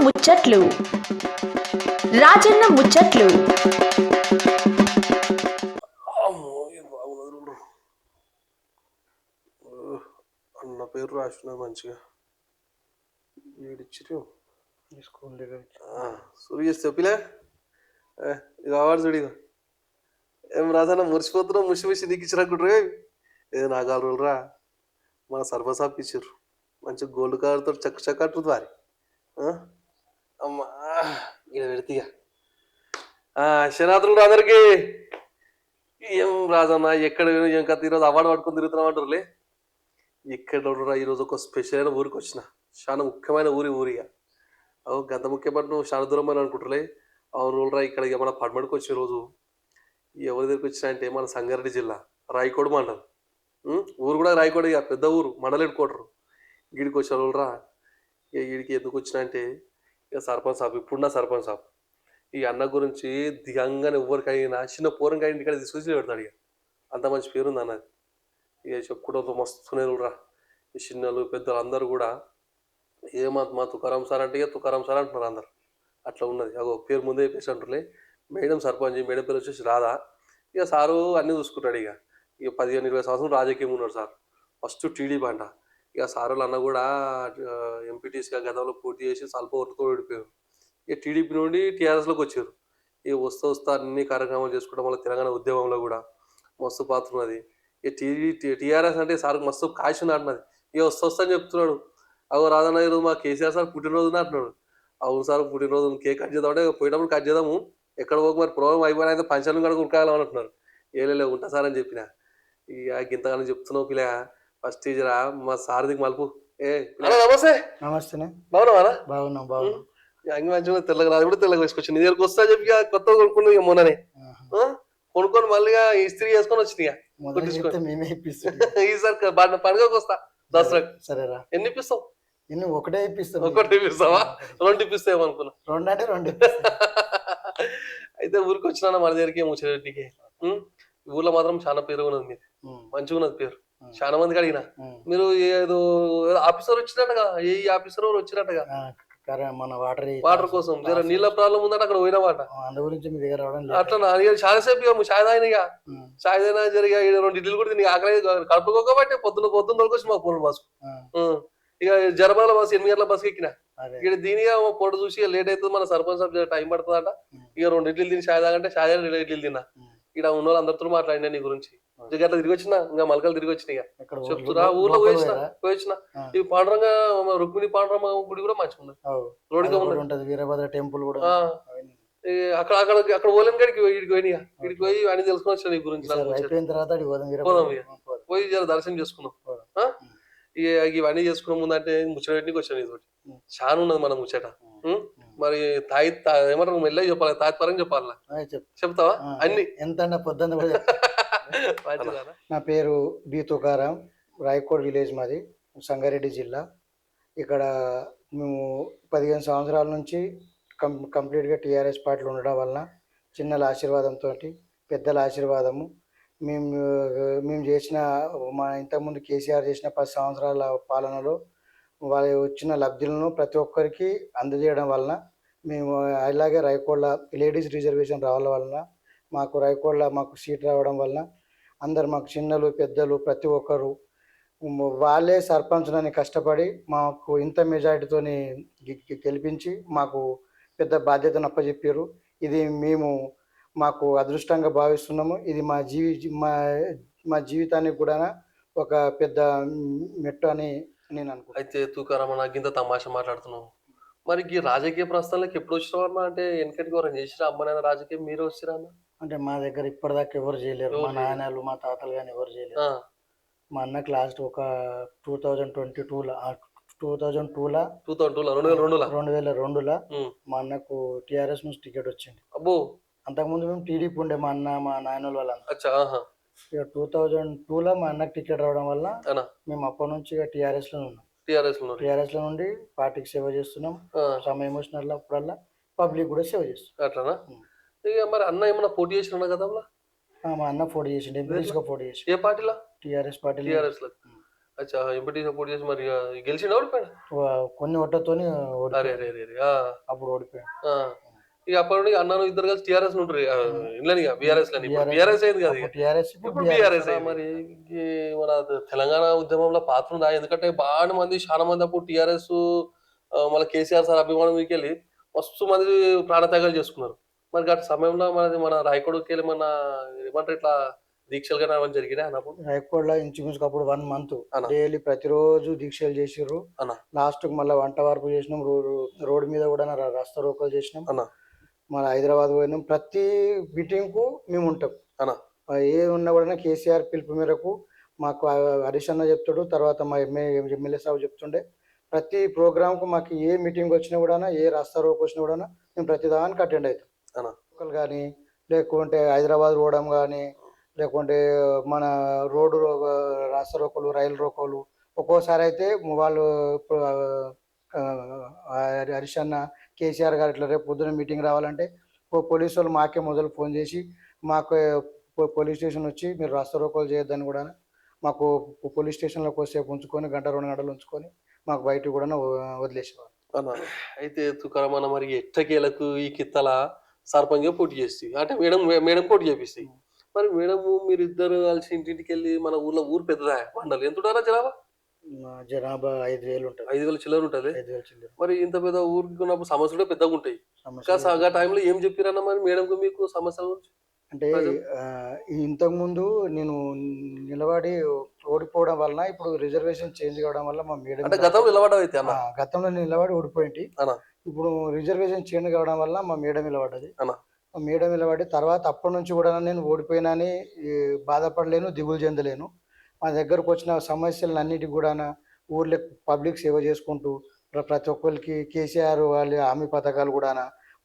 ముచ్చట్లు రాజన్న ముచ్చట్లు. అన్న పేరు రాసిన మంచిగా ఏడిచ్చిరు స్కూల్ దగ్గర సురి చేస్తే పిల్లే ఇక అవార్డు చూడు. ఏం రాజన్న మురిసిపోతున్నావు, ముసి నీకు ఇచ్చినట్టు ఏదో నాకు ఆరు రా మన సర్వసాప్ ఇచ్చారు మంచి గోల్డ్ కలర్తో చక్క చక్కట్టు వారి అమ్మా ఇక పెడితే శనార్థులు అందరికి ఏం రాజన్న ఎక్కడ ఏం కథ ఈరోజు అవార్డు పట్టుకొని తిరుగుతున్నాం అంటారులే. ఇక్కడ ఈరోజు ఒక స్పెషల్ అయిన ఊరికి వచ్చిన, చాలా ముఖ్యమైన ఊరిగా అవు గంత ముఖ్యమైన నువ్వు చాలా దూరం అని అనుకుంటులే. అవును రా ఇక్కడ ఇక మన పడమడికి వచ్చే రోజు ఎవరి దగ్గరికి వచ్చినా అంటే మన సంగారెడ్డి జిల్లా రాయకోడు మండలం. ఊరు కూడా రాయకోడు, ఇక పెద్ద ఊరు, మండలం ఎడుకోటరు. వీడికి వచ్చే వాళ్ళు రా. ఇక వీడికి ఎందుకు వచ్చినా అంటే ఇక సర్పంచ్ సాబ్, ఇప్పుడున్న సర్పంచ్ సాబ్ ఈ అన్న గురించి దిగంగానే ఎవరికైనా చిన్న పూరంకాయ ఇక్కడ తీసుకొచ్చి పెడతాడు. ఇక అంత మంచి పేరుంది అన్నది. ఇక చెప్పుకోవడంతో మస్తునే రా. ఈ చిన్నలు పెద్దలు అందరూ కూడా మా తుకారాం సార్ అంటే ఇక తుకారాం సార్ అంటున్నారు అందరు. అట్లా ఉన్నది. అగో పేరు ముందే చెప్పేసి అంటులే. మేడం సర్పంచ్, మేడం పేరు వచ్చేసి రాధా. ఇక సారు అన్నీ చూసుకుంటాడు. ఇక 15-20 సంవత్సరం రాజకీయం ఉన్నాడు సార్. ఫస్ట్ టీడీపీ అంట. ఇక సారులు అన్న కూడా ఎంపీటీసీగా గతంలో పోటీ చేసి స్వల్ప ఓటుతో ఓడిపోయారు. ఇక టీడీపీ నుండి టీఆర్ఎస్లోకి వచ్చారు. ఇక వస్తా అన్ని కార్యక్రమాలు చేసుకోవడం వల్ల తెలంగాణ ఉద్యమంలో కూడా మస్తు పాత్ర ఉన్నది. ఇక టీఆర్ఎస్ అంటే సార్కి మస్తు కాశీ ఉంది అంటున్నది. ఇక వస్తా అని చెప్తున్నాడు. అగో రాజన్న ఈరోజు మా కేసీఆర్ సార్ పుట్టినరోజు అంటున్నాడు. అవును సార్ పుట్టినరోజు కేక్ కట్ చేద్దాం అంటే పోయినప్పుడు కట్ చేద్దాము, ఎక్కడ పోకు మరి ప్రోగ్రామ్ అయిపోయినా అయితే పంచాలను కూడా ఉరకాలని అంటున్నారు. ఏలే ఉంటా సార్ అని చెప్పిన. ఇక గింతగానే చెప్తున్నావు పిల్ల, ఫస్ట్ టీచరా మా సార్ దిగు మలుపు. నమస్తే. నమస్తే. బాగున్నావారా? బాగున్నాం. అంగి మంచిగా తెల్లగా రాదు కూడా తెల్లగా వేసుకొచ్చి నీ దగ్గరకు వస్తా చెప్పి కొత్త కొనుక్కున్నా. ఇక మొన్ననే కొనుక్కొని మళ్ళీ ఇస్త్రీ చేసుకొని వచ్చినాయి. ఈసారి పండుగకు వస్తా దసరాకు. సరేరా. ఎన్ని ఇప్పిస్తావు? ఒకటే ఇప్పిస్తావు. ఒకటి ఇప్పిస్తావా? 2 ఇప్పిస్తావు అనుకున్నా. 2 అంటే 2. అయితే ఊరికి వచ్చినా మన దగ్గరికి ముచ్చటికి. ఊర్లో మాత్రం చాలా పేరు ఉన్నది, మీది మంచిగా ఉన్నది పేరు. చాలా మందికి అడిగినా మీరు ఏదో ఆఫీసర్ వచ్చినట్టుగా, ఏ ఆఫీసర్ వచ్చినట్టుగా మన వాటర్ కోసం జర నీళ్ళ ప్రాబ్లం ఉందంటే అక్కడ పోయిన మాట. అందు గురించి మీ దగ్గర అట్లా చాలా సేపు చాయ్ తాగిన. చాయ్ తాగినా జరిగా 2 ఇడ్లీలు కూడా నీకు ఆకలి కడుపుకోబట్టి పొద్దున్న తొలకొచ్చి మా పూర్ణ బస్సు. ఇక జరబాల బస్సు 8 గంటల బస్సు ఎక్కిన. ఇక్కడ దీనిగా పొట్టు చూసి లేట్ అవుతుంది, మన సర్పంచ్ టైం పడుతుందట. ఇక 2 ఇడ్లీలు తిని చాయ్ తాగంటే చాయ్ 2 ఇడ్లీలు తిన్నా. ఇక్కడ ఉన్న వాళ్ళు అందరితో మాట్లాడినా నీ గురించి. అట్లా తిరిగి వచ్చిన, ఇంకా మలకలు తిరిగి వచ్చినాయి. చెప్తున్నా ఊర్లో పోయిన ఈ పాండురంగ రుక్మిణి పాండురంగ గుడి కూడా మంచిగా ఉంది. రోడ్డుగా ఉంటది. వీరభద్ర టెంపుల్ కూడా అక్కడ ఓలెన్ గడికి వీడికి పోయి అన్ని తెలుసుకొని వచ్చా నీ గురించి. అయిపోయిన తర్వాత పోయి జర దర్శనం చేసుకున్నాం. ఇవన్నీ చేసుకున్న ముందు అంటే ముచ్చటకి వచ్చాను. ఇది చాలా ఉన్నది మన ముచ్చట. మరి ఏమంటారు మెల్లగా చెప్పాలి, తాత్పరంగా చెప్పాలా? చెప్తావా అన్ని? ఎంత పొద్దున్న. నా పేరు బి తుకారాం, రాయకోడ్ విలేజ్ మాది, సంగారెడ్డి జిల్లా. ఇక్కడ మేము 15 సంవత్సరాల నుంచి కంప్లీట్గా టీఆర్ఎస్ పార్టీలో ఉండడం వలన చిన్నల ఆశీర్వాదంతో, పెద్దల ఆశీర్వాదము, మేము చేసిన మా ఇంతకుముందు కేసీఆర్ చేసిన 10 సంవత్సరాల పాలనలో వాళ్ళు వచ్చిన లబ్ధులను ప్రతి ఒక్కరికి అందజేయడం వలన మేము అలాగే రాయకోడ్ల లేడీస్ రిజర్వేషన్ రావడం వలన మాకు సీట్ రావడం వలన అందరు మాకు చిన్నలు పెద్దలు ప్రతి ఒక్కరు వాళ్ళే సర్పంచ్లని కష్టపడి మాకు ఇంత మెజారిటీతో గెలిపించి మాకు పెద్ద బాధ్యతను అప్పచెప్పారు. ఇది మాకు అదృష్టంగా భావిస్తున్నాము. ఇది మా జీవితానికి కూడా ఒక పెద్ద మెట్టు అని నేను అనుకుంటున్నాను. అయితే తుకారాం నాకు ఇంత తమాషా మాట్లాడుతున్నావు. మరి ఈ రాజకీయ ప్రస్థానాలకు ఎప్పుడు వచ్చినావన్నా? అంటే వెనకటికి ఎవరైనా చేసిరా? అమ్మనైనా రాజకీయం మీరు వచ్చిరా అన్న? అంటే మా దగ్గర ఇప్పటిదాకా ఎవరు చేయలేరు. మా నాయనలు మా తాతలు కానీ ఎవరు చేయలేరు. మా అన్నకి లాస్ట్ ఒక 2002లో మా అన్నకు టీఆర్ఎస్ నుంచి టికెట్ వచ్చింది. అబ్బో. అంతకుముందు మేము టీడీపీ ఉండే, మా అన్న మా నాయనల వాళ్ళంతా. ఇక 2002లో మా అన్నకు టికెట్ రావడం వల్ల మేము అప్పటి నుంచి టీఆర్ఎస్ లో ఉన్నాం. టీఆర్ఎస్ లో నుండి పార్టీకి సేవ చేస్తున్నాం. సమయం వచ్చినప్పుడల్లా పబ్లిక్ కూడా సేవ చేస్తున్నాం. అట్లా మరి అన్న ఏమన్నా పోటీ చేసిన కదా? మా అన్న పోటీ చేసిండు, ఎంపీగా పోటీ చేసి. ఏ పార్టీలో? TRS party. టీఆర్ఎస్ లో అచ్చా ఎంపీటీసీ పోటీ చేసి మరి గెలిచిండు ఓడిపోయాడు. కొన్ని ఓట్లతోని అరే ఓడిపోయాడు. అరే అరే అరే. అప్పుడు ఓడిపోయాడు. ఇక అప్పటి నుండి అన్నాను ఇద్దరు కలిసి టీఆర్ఎస్ ఉంటారు ఇంట్లో బీఆర్ఎస్ లని. ఇప్పుడు బీఆర్ఎస్ అయింది కదా. టీఆర్ఎస్ ఇప్పుడు బీఆర్ఎస్ మరి మన తెలంగాణ ఉద్యమంలో పాత్ర ఉందా? ఎందుకంటే బాగా మంది చాలా మంది అప్పుడు టీఆర్ఎస్ మళ్ళీ కేసీఆర్ సార్ అభిమానం మీకెళ్ళి మస్తు మంది ప్రాణత్యాగాలు చేసుకున్నారు. మరి గత సమయంలో మన రాయకోడకి వెళ్ళి మన ఏమంటారు ఇట్లా దీక్షలు కానీ అవన్నీ జరిగినాయి అన్నప్పుడు. రాయకోడ్లో ఇంచుమించుకు అప్పుడు 1 month అన్న. డైలీ ప్రతిరోజు దీక్షలు చేసిర్రు. అన్న లాస్ట్ కు మళ్ళీ వంట వరకు చేసినాం. రోడ్డు మీద కూడా రాస్తా రోకోలు చేసినాం. అన్న మళ్ళీ హైదరాబాద్ పోయినాం. ప్రతి మీటింగ్ కు మేము ఉంటాం అన్న. ఏ ఉన్నా కూడా కేసీఆర్ పిలుపు మేరకు మాకు హరీష్ అన్న చెప్తాడు, తర్వాత మా ఎమ్మెల్యే సాబ్ చెప్తుండే. ప్రతి ప్రోగ్రామ్ కు మాకు ఏ మీటింగ్ వచ్చినా కూడా, ఏ రాస్తా రోక్ వచ్చినా కూడా మేము ప్రతి దానికి అటెండ్ అవుతాం. కానీ లేకుంటే హైదరాబాద్ పోవడం కానీ, లేకుంటే మన రోడ్డు రాస్తా రోకోలు, రైలు రోకోలు. ఒక్కోసారి అయితే వాళ్ళు హరీష్ అన్న, కేసీఆర్ గారు ఇట్లా రేపు పొద్దున మీటింగ్ రావాలంటే పోలీసు వాళ్ళు మాకే మొదలు ఫోన్ చేసి మాకు పోలీస్ స్టేషన్ వచ్చి మీరు రాస్తా రోకోలు చేయొద్దని కూడా మాకు పోలీస్ స్టేషన్లో కొద్దిసేపు ఉంచుకొని 1-2 గంటలు ఉంచుకొని మాకు బయటకు కూడా వదిలేసేవారు. అయితే తుకారమన్న మరి ఎట్టకేలకు ఈ కిత్తల సర్పంచ్ పోటీ చేసి అంటే మేడం పోటీ చేపిస్తాయి. మరి మేడం మీరు ఇద్దరు కలిసి ఇంటింటికి వెళ్ళి మన ఊరు పెద్దదా మండలి ఎంత ఉంటారా జనాభా? జనాభా 5,000 ఉంటుంది. 5,000 చిల్లర ఉంటుంది. 5,000 చిల్లర. మరి ఇంత పెద్ద ఊరికి ఉన్నప్పుడు సమస్యలు కూడా పెద్దగా ఉంటాయి. ఆ టైంలో ఏం చెప్పారన్న మరి మేడంకు మీకు సమస్యల గురించి? అంటే ఇంతకుముందు నేను నిలబడి ఓడిపోవడం వలన ఇప్పుడు రిజర్వేషన్ చేంజ్ కావడం వల్ల మా మేడం గతంలో నిలబడి ఓడిపోయింది. ఇప్పుడు రిజర్వేషన్ చేంజ్ కావడం వల్ల మా మేడం నిలబడ్డది. మా మేడం నిలబడి తర్వాత అప్పటి నుంచి కూడా నేను ఓడిపోయినాని బాధపడలేను, దిగులు చెందలేను. మా దగ్గరకు వచ్చిన సమస్యలను అన్నిటికి కూడా ఊర్లో పబ్లిక్ సేవ చేసుకుంటూ ప్రతి ఒక్కరికి కేసీఆర్ వాళ్ళ హామీ పథకాలు కూడా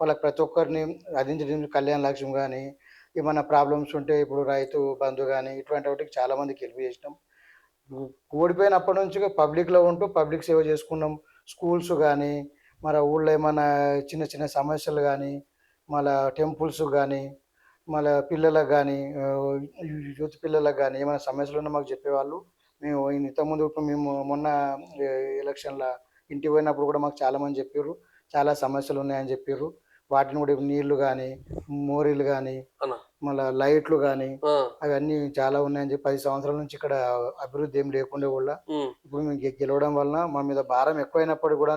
వాళ్ళకి ప్రతి ఒక్కరిని అందించడం, కళ్యాణ లక్ష్యం కానీ ఏమైనా ప్రాబ్లమ్స్ ఉంటే ఇప్పుడు రైతు బంధు కానీ ఇటువంటి వాటికి చాలా మందికి హెల్ప్ చేసినాం. ఓడిపోయినప్పటి నుంచి పబ్లిక్లో ఉంటూ పబ్లిక్ సేవ చేసుకున్నాం. స్కూల్స్ కానీ, మన ఊళ్ళో ఏమైనా చిన్న చిన్న సమస్యలు కానీ, మళ్ళీ టెంపుల్స్ కానీ, మళ్ళీ పిల్లలకు కానీ, యూత్ పిల్లలకు కానీ ఏమైనా సమస్యలు ఉన్నా మాకు చెప్పేవాళ్ళు. మేము ఇంతకుముందు మేము మొన్న ఎలక్షన్లో ఇంటికి పోయినప్పుడు కూడా మాకు చాలామంది చెప్పారు చాలా సమస్యలు ఉన్నాయని చెప్పారు. వాటిని కూడా నీళ్లు కానీ, మోరీలు కానీ, మళ్ళీ లైట్లు కానీ అవన్నీ చాలా ఉన్నాయని చెప్పి 10 సంవత్సరాల నుంచి ఇక్కడ అభివృద్ధి ఏం లేకుండా కూడా ఇప్పుడు మేము గెలవడం వలన మా మీద భారం ఎక్కువైనప్పుడు కూడా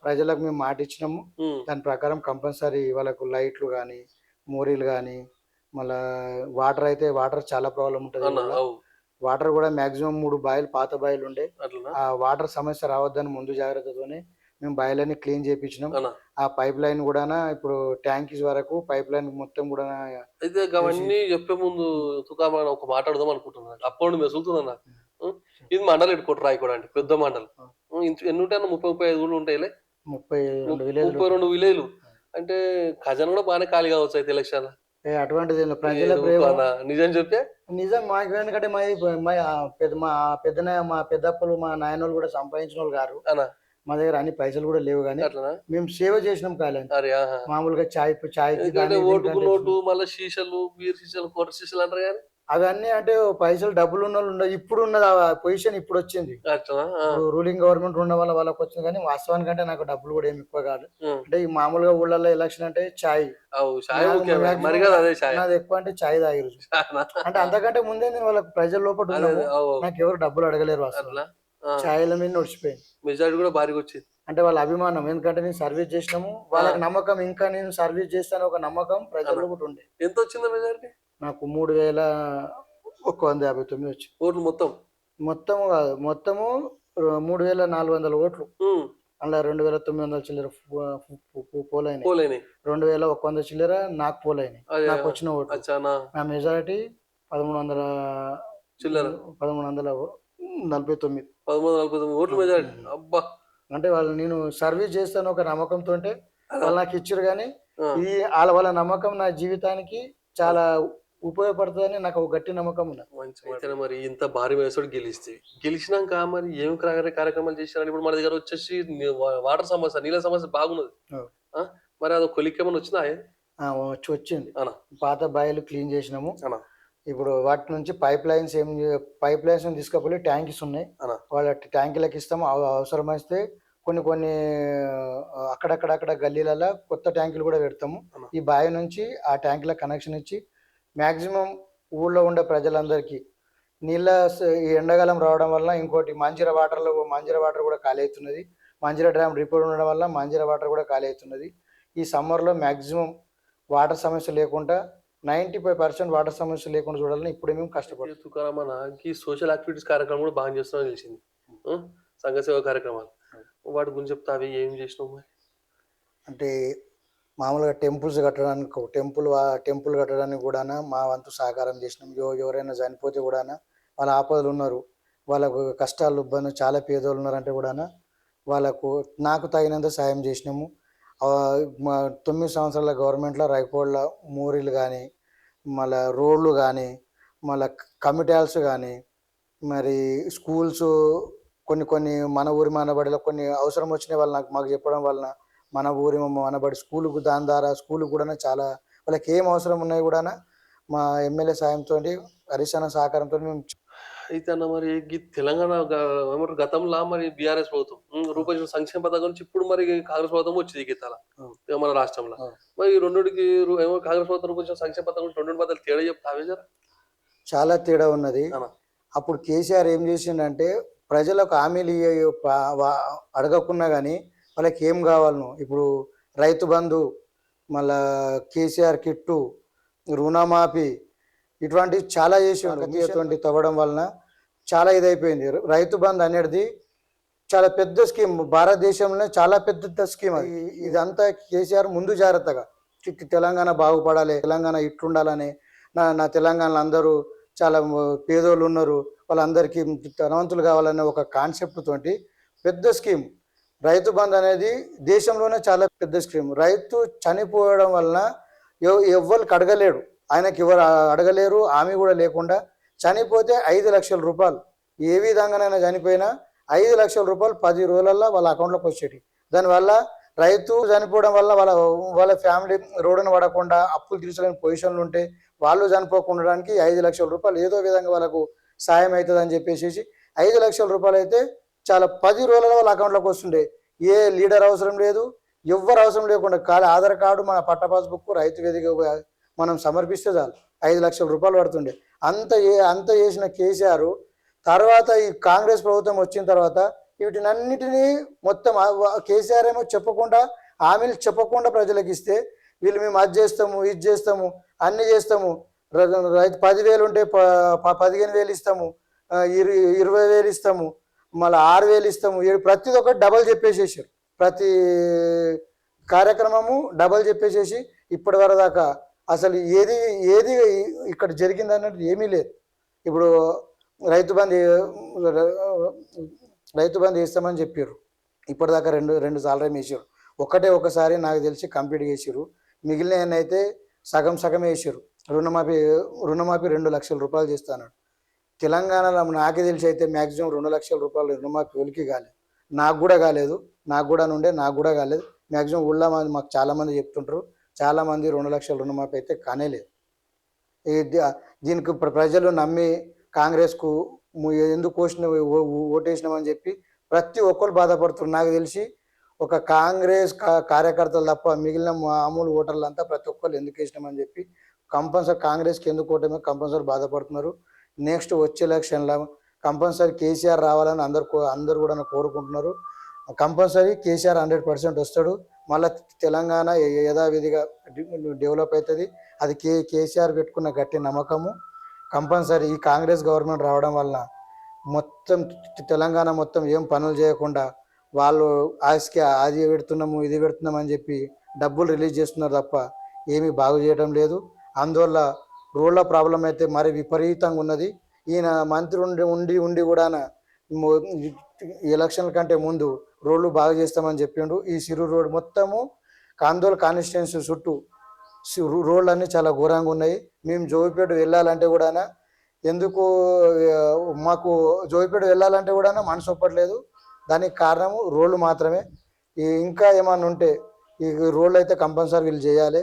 ప్రజలకు మేము మాట ఇచ్చినాము. దాని ప్రకారం కంపల్సరీ వాళ్ళకు లైట్లు కానీ, మోరీలు కానీ, మళ్ళా వాటర్ అయితే వాటర్ చాలా ప్రాబ్లం ఉంటుంది. వాటర్ కూడా మాక్సిమం 3 బాయిలు పాత బాయిలు ఉండే. ఆ వాటర్ సమస్య రావద్దని ముందు జాగ్రత్తతోనే మేము బాయిలన్నీ క్లీన్ చేయించినాం. ఆ పైప్ లైన్ కూడా ఇప్పుడు ట్యాంకీస్ వరకు పైప్ లైన్ మొత్తం కూడా. అయితే అవన్నీ చెప్పే ముందు తుకారమన్న ఒక మాట్లాడదాం అనుకుంటున్నాను. అప్పుడు మెసులుతున్నా ఇది మండలి ఎడుకోట రాయకూడ అంటే పెద్ద మండలి. ఎన్ని ఉంటాయి? 30-35 ఊళ్ళు ఉంటాయిలే. 32 విలేజ్లు అంటే ఖజానా కూడా బాగానే ఖాళీ కావచ్చు అయితే ఎలక్షన్. అటువంటిది ప్రజల నిజం చెప్తే నిజం. మాకు ఎందుకంటే మా పెద్దప్పలు మా నాయనోళ్ళు కూడా సంపాదించిన వాళ్ళు గారు. మా దగ్గర అన్ని పైసలు కూడా లేవు కానీ మేము సేవ చేసినాం కాలేదు. మామూలుగా చాయ్ షీషలు, బీర్ షీషలు, కోట షీషలు అంటారు కానీ అవన్నీ అంటే పైసలు డబ్బులు ఉన్న వాళ్ళు ఉండవు. ఇప్పుడు ఉన్నది ఆ పొజిషన్ ఇప్పుడు వచ్చింది. రూలింగ్ గవర్నమెంట్ ఉన్న వాళ్ళకి వచ్చింది. కానీ వాస్తవానికంటే నాకు డబ్బులు కూడా ఏమి ఎక్కువ కాదు. అంటే ఈ మామూలుగా ఊళ్ళల్లో ఎలక్షన్ అంటే చాయ్ నాది ఎక్కువ అంటే చాయ్ తాగిరు. అంటే అంతకంటే ముందే నేను వాళ్ళకి ప్రజల లోపల నాకు ఎవరు డబ్బులు అడగలేరు. అసలు ఛాయల మీద నడిచిపోయింది. మెజారిటీ కూడా భారీగా వచ్చింది. అంటే వాళ్ళ అభిమానం, ఎందుకంటే నేను సర్వీస్ చేసినాము వాళ్ళకి నమ్మకం, ఇంకా నేను సర్వీస్ చేస్తాను ఒక నమ్మకం ప్రజల్లో కూడా ఉండే. ఎంత వచ్చింది మెజారిటీ? నాకు 3,159 వచ్చింది ఓట్లు. మొత్తము 3,400 ఓట్లు. అలా 2,900 చిల్లర పోలైనాయి. 2,100 చిల్లర నాకు పోలైనాయి. నాకు వచ్చిన ఓట్లు నా మెజారిటీ 1349 ఓట్లు మెజారిటీ. అబ్బా! అంటే వాళ్ళు నేను సర్వీస్ చేస్తాను ఒక నమ్మకంతో వాళ్ళు నాకు ఇచ్చారు. కానీ ఈ వాళ్ళ నమ్మకం నా జీవితానికి చాలా ఉపయోగపడుతుందని నాకు ఒక గట్టి నమ్మకం ఉన్నది. మరి ఇంత భారీ వయసుడు గెలిచినాక మరి ఏం కార్యక్రమాలు చేశారని ఇప్పుడు మన దగ్గర వచ్చేసి వాటర్ సమస్య, నీళ్ళ సమస్య బాగున్నది. మరి అది కొలిక్కేమని వచ్చిందా? వచ్చింది. పాత బాయిలు క్లీన్ చేసినాము. ఇప్పుడు వాటి నుంచి పైప్ లైన్స్ తీసుకుపోయి ట్యాంకీస్ ఉన్నాయి. అనా వాళ్ళ ట్యాంకీలకు ఇస్తాము. అవసరమైతే కొన్ని అక్కడక్కడ గల్లీలలో కొత్త ట్యాంకులు కూడా పెడతాము. అనా ఈ బావి నుంచి ఆ ట్యాంకులకు కనెక్షన్ ఇచ్చి మ్యాక్సిమం ఊళ్ళో ఉండే ప్రజలందరికీ ఈ ఎండాకాలం రావడం వల్ల ఇంకోటి మంజీరా వాటర్ కూడా ఖాళీ అవుతున్నది. మంజీరా డ్యామ్ రిపేర్ ఉండడం వల్ల మంజీరా వాటర్ కూడా ఖాళీ అవుతున్నది. ఈ సమ్మర్లో మ్యాక్సిమం వాటర్ సమస్య లేకుండా 95% వాటర్ సమస్య లేకుండా చూడాలని ఇప్పుడు మేము కష్టపడుతున్నాం. తుకారామన్న ఈ సోషల్ యాక్టివిటీస్ కార్యక్రమం కూడా బాగా చేస్తున్నావు తెలిసింది. సంఘ సేవ కార్యక్రమాలు వాటి గురించి చెప్తా, అవి ఏం చేసినావు మరి? అంటే మామూలుగా టెంపుల్స్ కట్టడానికి టెంపుల్ కట్టడానికి కూడా మా వంతు సహకారం చేసినాం. ఎవరైనా చనిపోతే కూడా వాళ్ళ ఆపదలు ఉన్నారు, వాళ్ళకు కష్టాలు ఇబ్బంది, చాలా పేదోళ్ళు ఉన్నారంటే కూడా వాళ్ళకు నాకు తగినంత సాయం చేసినాము. మా 9 సంవత్సరాల గవర్నమెంట్లో రైకోడ్ల మోరీలు కానీ, మళ్ళీ రోడ్లు కానీ, మళ్ళీ కమిటాల్స్ కానీ, మరి స్కూల్స్ కొన్ని మన ఊరి మనబడిలో కొన్ని అవసరం వచ్చిన వాళ్ళు మాకు చెప్పడం వలన మనబడి స్కూలుకు దాని ద్వారా స్కూల్ కూడా చాలా వాళ్ళకి ఏం అవసరం ఉన్నాయి కూడా మా ఎమ్మెల్యే సాయంతో హరీష్ అన్న సహకారంతో మేము. అయితే అన్న మరి ఈ తెలంగాణ ఏమంటారు గతంలో మరి బీఆర్ఎస్ ప్రభుత్వం రూపొందించిన సంక్షేమ పథకం నుంచి ఇప్పుడు మరి కాంగ్రెస్ ప్రభుత్వం వచ్చింది గీతాల మన రాష్ట్రంలో. మరి ఈ రెండుకి ఏమో కాంగ్రెస్ ప్రభుత్వం రూపొందించిన సంక్షేమ పథకం నుంచి రెండు మధ్యలో తేడా చెప్తావే జరా? చాలా తేడా ఉన్నది. అప్పుడు కేసీఆర్ ఏం చేసిండంటే ప్రజలకు హామీలు అడగకున్నా కానీ వాళ్ళకి ఏం కావాలను, ఇప్పుడు రైతు బంధు, మళ్ళా కేసీఆర్ కిట్టు, రుణమాఫీ, ఇటువంటివి చాలా చేసి తవ్వడం వలన చాలా ఇదైపోయింది. రైతు బంధు అనేది చాలా పెద్ద స్కీమ్, భారతదేశంలోనే చాలా పెద్ద స్కీమ్ అది. ఇదంతా కేసీఆర్ ముందు జాగ్రత్తగా తెలంగాణ బాగుపడాలి, తెలంగాణ ఇట్లుండాలని, నా తెలంగాణలో అందరూ చాలా పేదోళ్ళు ఉన్నారు, వాళ్ళందరికీ ధనవంతులు కావాలనే ఒక కాన్సెప్ట్ తోటి పెద్ద స్కీమ్ రైతు బంధు అనేది దేశంలోనే చాలా పెద్ద స్కీమ్. రైతు చనిపోవడం వలన ఎవ్వరికి అడగలేడు, ఆయనకి ఎవరు అడగలేరు, హామీ కూడా లేకుండా చనిపోతే 5 లక్షల రూపాయలు, ఏ విధంగానైనా చనిపోయినా 5 లక్షల రూపాయలు 10 రోజులలో వాళ్ళ అకౌంట్లోకి వచ్చేటి. దానివల్ల రైతు చనిపోవడం వల్ల వాళ్ళ ఫ్యామిలీ రోడ్డును పడకుండా అప్పులు తీర్చలేని పొజిషన్లు ఉంటే వాళ్ళు చనిపోకుండడానికి 5 లక్షల రూపాయలు ఏదో విధంగా వాళ్ళకు సాయం అవుతుంది అని చెప్పేసి 5 లక్షల రూపాయలు అయితే చాలా 10 రోజులలో వాళ్ళ అకౌంట్లోకి వస్తుండే. ఏ లీడర్ అవసరం లేదు, ఎవ్వరు అవసరం లేకుండా ఆధార్ కార్డు, మన పట్ట పాస్బుక్, రైతు వేదిక మనం సమర్పిస్తే చాలు 5 లక్షల రూపాయలు పడుతుండే. అంత చేసిన కేసీఆర్ తర్వాత ఈ కాంగ్రెస్ ప్రభుత్వం వచ్చిన తర్వాత వీటినన్నిటినీ మొత్తం కేసీఆర్ ఏమో చెప్పకుండా, హామీలు చెప్పకుండా ప్రజలకు ఇస్తే వీళ్ళు మేము అది చేస్తాము, ఇది చేస్తాము, అన్ని చేస్తాము, రైతు 10,000 ఉంటే 15,000 ఇస్తాము, 20,000 ఇస్తాము, మళ్ళీ 6,000 ఇస్తాము, ప్రతిది ఒకటి డబల్ చెప్పేసేసారు. ప్రతి కార్యక్రమము డబల్ చెప్పేసేసి ఇప్పటి వరకు దాకా అసలు ఏది ఇక్కడ జరిగింది అన్నట్టు ఏమీ లేదు. ఇప్పుడు రైతు బంధు వేస్తామని చెప్పారు, ఇప్పటిదాకా రెండు సార్లు వేసారు. ఒకసారి నాకు తెలిసి కంప్లీట్ చేసారు, మిగిలిన అయితే సగం వేసారు. రుణమాఫీ 2 లక్షల రూపాయలు చేస్తాను. తెలంగాణలో నాకే తెలిసి అయితే మ్యాక్సిమం 2 లక్షల రూపాయలు రుణమాఫీ ఒలికి కాలేదు, నాకు కూడా కాలేదు, నాకు కూడా కాలేదు. మ్యాక్సిమం ఊళ్ళో మాకు చాలామంది చెప్తుంటారు, చాలామంది 2 లక్షల రుణమాఫీ అయితే కానేలేదు. దీనికి ప్రజలు నమ్మి కాంగ్రెస్కు ఎందుకు ఓటేసినామని చెప్పి ప్రతి ఒక్కరు బాధపడుతున్నారు. నాకు తెలిసి ఒక కాంగ్రెస్ కార్యకర్తలు తప్ప మిగిలిన మామూలు ఓటర్లు అంతా ప్రతి ఒక్కరు ఎందుకు వేసినామని చెప్పి కంపల్సరీ కాంగ్రెస్కి ఎందుకు ఓటేమో కంపల్సరీ బాధపడుతున్నారు. నెక్స్ట్ వచ్చే ఎలక్షన్లో కంపల్సరీ కేసీఆర్ రావాలని అందరు కూడా కోరుకుంటున్నారు. కంపల్సరీ కేసీఆర్ 100% వస్తాడు. మళ్ళీ తెలంగాణ యథావిధిగా డెవలప్ అవుతుంది. అది కేసీఆర్ పెట్టుకున్న గట్టి నమ్మకము. కంపల్సరీ ఈ కాంగ్రెస్ గవర్నమెంట్ రావడం వల్ల మొత్తం తెలంగాణ మొత్తం ఏం పనులు చేయకుండా వాళ్ళు అది పెడుతున్నాము ఇది పెడుతున్నాము అని చెప్పి డబ్బులు రిలీజ్ చేస్తున్నారు తప్ప ఏమీ బాగు చేయడం లేదు. అందువల్ల రోడ్ల ప్రాబ్లం అయితే మరి విపరీతంగా ఉన్నది. ఈయన మంత్రి ఉండి కూడా ఎలక్షన్ల కంటే ముందు రోడ్లు బాగు చేస్తామని చెప్పిండు. ఈ సిరూరు రోడ్ మొత్తము కాందోల్ కాన్స్టిట్యున్సీ చుట్టూ రోడ్లు అన్నీ చాలా ఘోరంగా ఉన్నాయి. మేము జోగిపేట వెళ్ళాలంటే కూడా ఎందుకు మాకు జోగిపేట వెళ్ళాలంటే కూడా మనసు ఒప్పట్లేదు. దానికి కారణము రోడ్లు మాత్రమే. ఇంకా ఏమన్నా ఉంటే ఈ రోడ్లు అయితే కంపల్సరీ వీళ్ళు చేయాలి.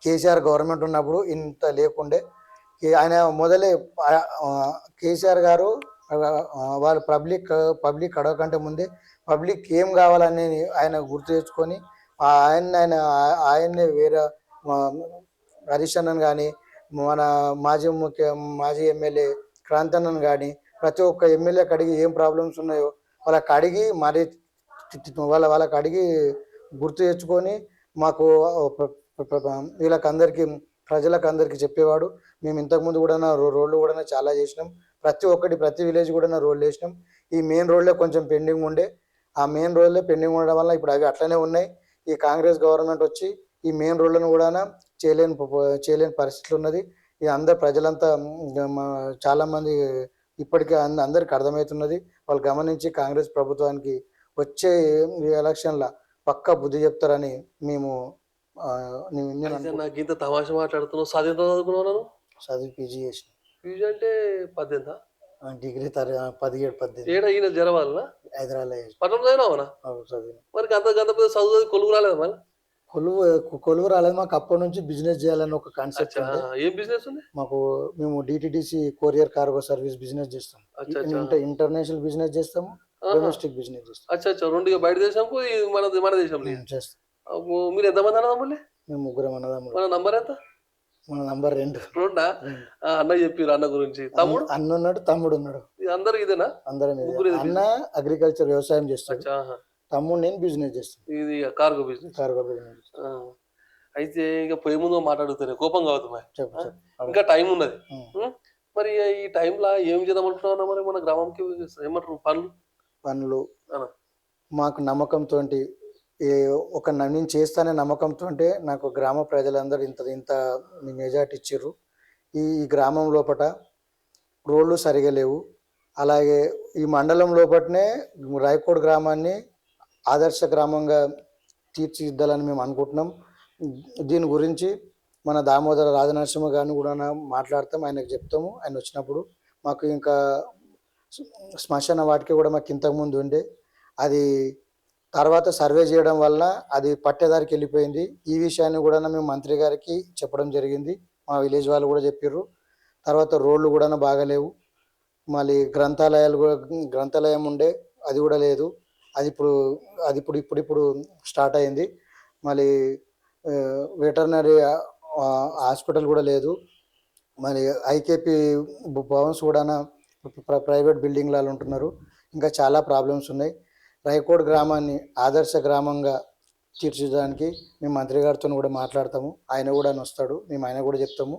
కేసీఆర్ గవర్నమెంట్ ఉన్నప్పుడు ఇంత లేకుండే, ఆయన మొదలే ఆ, కేసీఆర్ గారు వాళ్ళు పబ్లిక్ అడగకంటే ముందే పబ్లిక్ ఏం కావాలని ఆయన గుర్తు తెచ్చుకొని ఆయన్నే వేరే ఆ, హరీష్ అన్నను కానీ మన మాజీ ఎమ్మెల్యే క్రాంతన్నను కానీ ప్రతి ఒక్క ఎమ్మెల్యేకి అడిగి ఏం ప్రాబ్లమ్స్ ఉన్నాయో వాళ్ళకి అడిగి మరి వాళ్ళకి అడిగి గుర్తు తెచ్చుకొని మాకు వీళ్ళకందరికీ ప్రజలకు అందరికీ చెప్పేవాడు. మేము ఇంతకుముందు కూడా రోడ్లు కూడా చాలా చేసినాం. ప్రతి విలేజ్ కూడా రోడ్లు వేసినాం. ఈ మెయిన్ రోడ్లే కొంచెం పెండింగ్ ఉండే. ఆ మెయిన్ రోడ్లే పెండింగ్ ఉండడం వల్ల ఇప్పుడు అవి అట్లనే ఉన్నాయి. ఈ కాంగ్రెస్ గవర్నమెంట్ వచ్చి ఈ మెయిన్ రోడ్లను కూడా చేయలేని పరిస్థితులు ఉన్నది. ఇది అందరు ప్రజలంతా చాలా మంది ఇప్పటికే అందరికి అర్థమవుతున్నది. వాళ్ళు గమనించి కాంగ్రెస్ ప్రభుత్వానికి వచ్చే ఎలక్షన్ల పక్కా బుద్ధి చెప్తారని మేము నాకు ఇంత తమాషా మాట్లాడుతున్నావు. చదువుకున్నాను చదివి పీజీ చేసిన. పీజీ అంటే 18 డిగ్రీ 17-18 ఏడా ఈయన జరవాలనా హైదరాబాద్ పట్టణం చదివినావునా? చదివిన. మరి అంత పెద్ద చదువు కొలుగు రాలేదు మరి? కొలువు రాలేదు. మాకు అప్పటి నుంచి బిజినెస్ చేయాలని ఒక కాన్సెప్ట్ ఉంది. ఏం బిజినెస్ ఉంది మేము DTDC courier cargo service business చేస్తాం. ఇంటర్నేషనల్ బిజినెస్ చేస్తాము, డొమెస్టిక్ బిజినెస్ చేస్తాం. అచ్చా రెండు బయట దేశంకు మన దేశంలో చేస్తాం. మీరు ఎంతమంది అన్నదమ్ములే? మేము 3 అన్నదమ్ములు. మన నంబర్ ఎంత? మన నంబర్ 2. రెండా? అన్న చెప్పిరు అన్న గురించి. తమ్ముడు? అన్న ఉన్నాడు, తమ్ముడు ఉన్నాడు. అందరు ఇదేనా? అందరం అన్న అగ్రికల్చర్ వ్యవసాయం చేస్తాడు, తమ్ముడు నేను బిజినెస్ చేస్తాను. ఇది కార్గో బిజినెస్. అయితే ఇక పోయే ముందు మాట్లాడుతారు కోపం కావద్దు మరి. ఇంకా టైం ఉన్నది. మరి ఈ టైంలో ఏం చేద్దాం అనుకుంటున్నా? మరి మన గ్రామంకి ఏమంటారు పనులు మాకు నమ్మకంతో నేను చేస్తానే నమ్మకంతో నాకు గ్రామ ప్రజలందరూ ఇంత మెజార్టీ ఇచ్చారు. ఈ గ్రామం లోపట రోడ్లు సరిగా లేవు. అలాగే ఈ మండలం లోపటనే రాయకోడ్ గ్రామాన్ని ఆదర్శ గ్రామంగా తీర్చిదిద్దాలని మేము అనుకుంటున్నాం. దీని గురించి మన దామోదర రాజనరసింహ గారిని కూడా మాట్లాడతాం, ఆయనకు చెప్తాము. ఆయన వచ్చినప్పుడు మాకు ఇంకా శ్మశాన వాటికి కూడా మాకు ఇంతకుముందు ఉండే, అది తర్వాత సర్వే చేయడం వల్ల అది పట్టేదారికి వెళ్ళిపోయింది. ఈ విషయాన్ని కూడా మేము మంత్రి గారికి చెప్పడం జరిగింది. మా విలేజ్ వాళ్ళు కూడా చెప్పారు. తర్వాత రోడ్లు కూడా బాగాలేవు. మళ్ళీ గ్రంథాలయం ఉండే, అది కూడా లేదు. అది ఇప్పుడు స్టార్ట్ అయింది. మళ్ళీ వెటర్నరీ హాస్పిటల్ కూడా లేదు. మరి ఐకేపీ భవన్స్ కూడా ప్రైవేట్ బిల్డింగ్లలో ఉంటున్నారు. ఇంకా చాలా ప్రాబ్లమ్స్ ఉన్నాయి. రాయకోడ్ గ్రామాన్ని ఆదర్శ గ్రామంగా తీర్చిదానికి మేము మంత్రి గారితో కూడా మాట్లాడతాము. ఆయన కూడా వస్తాడు, మేము ఆయన కూడా చెప్తాము.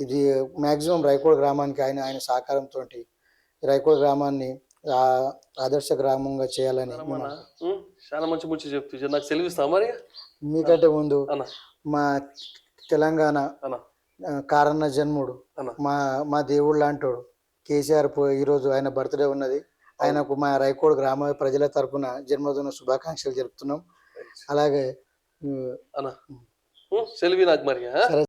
ఇది మ్యాక్సిమం రాయకోడ్ గ్రామానికి ఆయన సహకారంతో రాయకోడ్ గ్రామాన్ని ఆదర్శ గ్రామంగా చేయాలని. చాలా మంచి మంచి చెప్తూ నాకు సెలవిస్తా. మరి మీకంటే ముందు మా తెలంగాణ కారణ జన్ముడు, మా దేవుడు లాంటోడు కేసీఆర్ ఈరోజు ఆయన బర్త్డే ఉన్నది. ఆయనకు మా రాయకోడ్ గ్రామ ప్రజల తరఫున జన్మదిన శుభాకాంక్షలు జరుపుతున్నాం. అలాగే సెలవి నాకు మరి. సరే